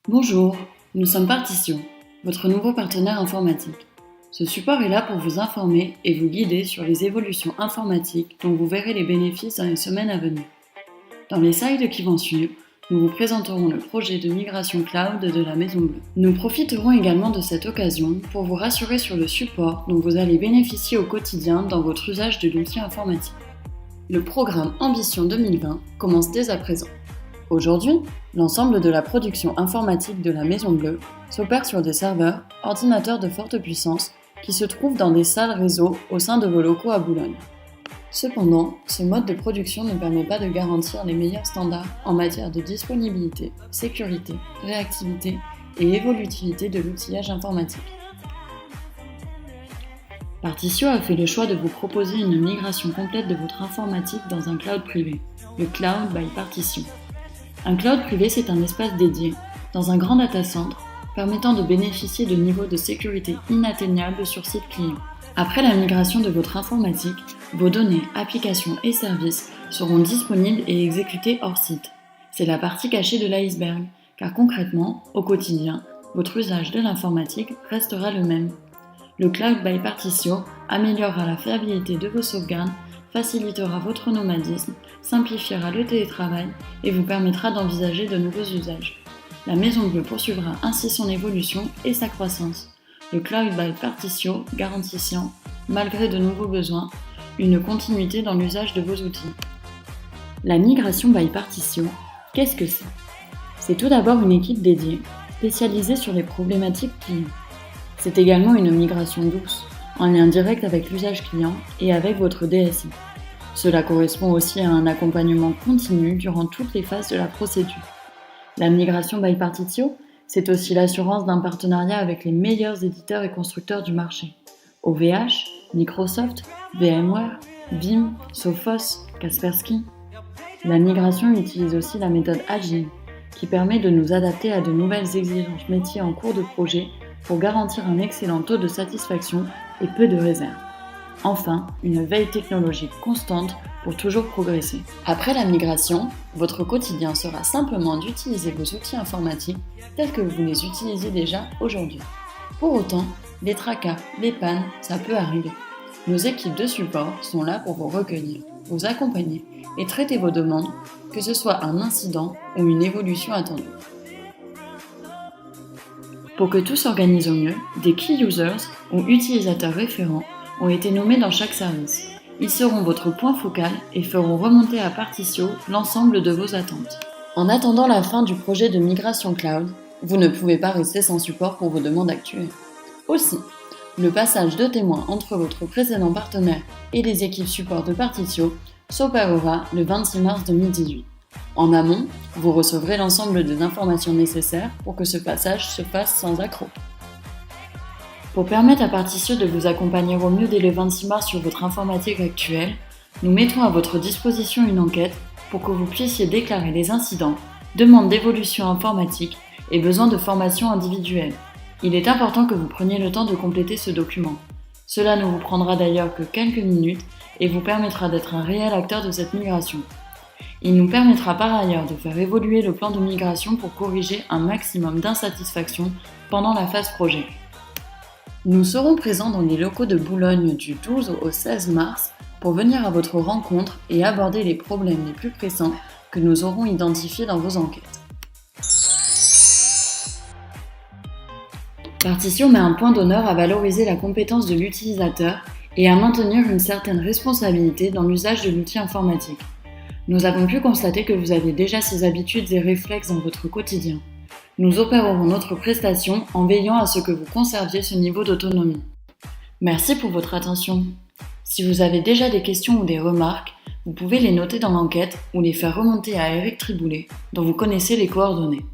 Bonjour, nous sommes Partition, votre nouveau partenaire informatique. Ce support est là pour vous informer et vous guider sur les évolutions informatiques dont vous verrez les bénéfices dans les semaines à venir. Dans les slides qui vont suivre, nous vous présenterons le projet de migration cloud de la Maison Bleue. Nous profiterons également de cette occasion pour vous rassurer sur le support dont vous allez bénéficier au quotidien dans votre usage de l'outil informatique. Le programme Ambition 2020 commence dès à présent. Aujourd'hui, l'ensemble de la production informatique de la Maison Bleue s'opère sur des serveurs, ordinateurs de forte puissance, qui se trouvent dans des salles réseau au sein de vos locaux à Boulogne. Cependant, ce mode de production ne permet pas de garantir les meilleurs standards en matière de disponibilité, sécurité, réactivité et évolutivité de l'outillage informatique. Partitio a fait le choix de vous proposer une migration complète de votre informatique dans un cloud privé, le Cloud by Partitio. Un cloud privé, c'est un espace dédié, dans un grand data center, permettant de bénéficier de niveaux de sécurité inatteignables sur site client. Après la migration de votre informatique, vos données, applications et services seront disponibles et exécutés hors site. C'est la partie cachée de l'iceberg, car concrètement, au quotidien, votre usage de l'informatique restera le même. Le Cloud by Partitio améliorera la fiabilité de vos sauvegardes, facilitera votre nomadisme, simplifiera le télétravail et vous permettra d'envisager de nouveaux usages. La Maison Bleue poursuivra ainsi son évolution et sa croissance. Le Cloud by Partitio garantissant, malgré de nouveaux besoins, une continuité dans l'usage de vos outils. La migration by Partitio, qu'est-ce que c'est ? C'est tout d'abord une équipe dédiée, spécialisée sur les problématiques clients. C'est également une migration douce, en lien direct avec l'usage client et avec votre DSI. Cela correspond aussi à un accompagnement continu durant toutes les phases de la procédure. La migration by Partitio, c'est aussi l'assurance d'un partenariat avec les meilleurs éditeurs et constructeurs du marché. OVH, Microsoft, VMware, Veeam, Sophos, Kaspersky. La migration utilise aussi la méthode Agile, qui permet de nous adapter à de nouvelles exigences métiers en cours de projet pour garantir un excellent taux de satisfaction et peu de réserves. Enfin, une veille technologique constante pour toujours progresser. Après la migration, votre quotidien sera simplement d'utiliser vos outils informatiques tels que vous les utilisez déjà aujourd'hui. Pour autant, les tracas, les pannes, ça peut arriver. Nos équipes de support sont là pour vous recueillir, vous accompagner et traiter vos demandes, que ce soit un incident ou une évolution attendue. Pour que tout s'organise au mieux, des Key Users ou utilisateurs référents ont été nommés dans chaque service. Ils seront votre point focal et feront remonter à Partitio l'ensemble de vos attentes. En attendant la fin du projet de migration cloud, vous ne pouvez pas rester sans support pour vos demandes actuelles. Aussi, le passage de témoin entre votre précédent partenaire et les équipes support de Partitio s'opérera le 26 mars 2018. En amont, vous recevrez l'ensemble des informations nécessaires pour que ce passage se fasse sans accroc. Pour permettre à Partitio de vous accompagner au mieux dès le 26 mars sur votre informatique actuelle, nous mettons à votre disposition une enquête pour que vous puissiez déclarer les incidents, demandes d'évolution informatique et besoins de formation individuelle. Il est important que vous preniez le temps de compléter ce document. Cela ne vous prendra d'ailleurs que quelques minutes et vous permettra d'être un réel acteur de cette migration. Il nous permettra par ailleurs de faire évoluer le plan de migration pour corriger un maximum d'insatisfaction pendant la phase projet. Nous serons présents dans les locaux de Boulogne du 12 au 16 mars pour venir à votre rencontre et aborder les problèmes les plus pressants que nous aurons identifiés dans vos enquêtes. Partitio met un point d'honneur à valoriser la compétence de l'utilisateur et à maintenir une certaine responsabilité dans l'usage de l'outil informatique. Nous avons pu constater que vous avez déjà ces habitudes et réflexes dans votre quotidien. Nous opérerons notre prestation en veillant à ce que vous conserviez ce niveau d'autonomie. Merci pour votre attention. Si vous avez déjà des questions ou des remarques, vous pouvez les noter dans l'enquête ou les faire remonter à Eric Triboulet, dont vous connaissez les coordonnées.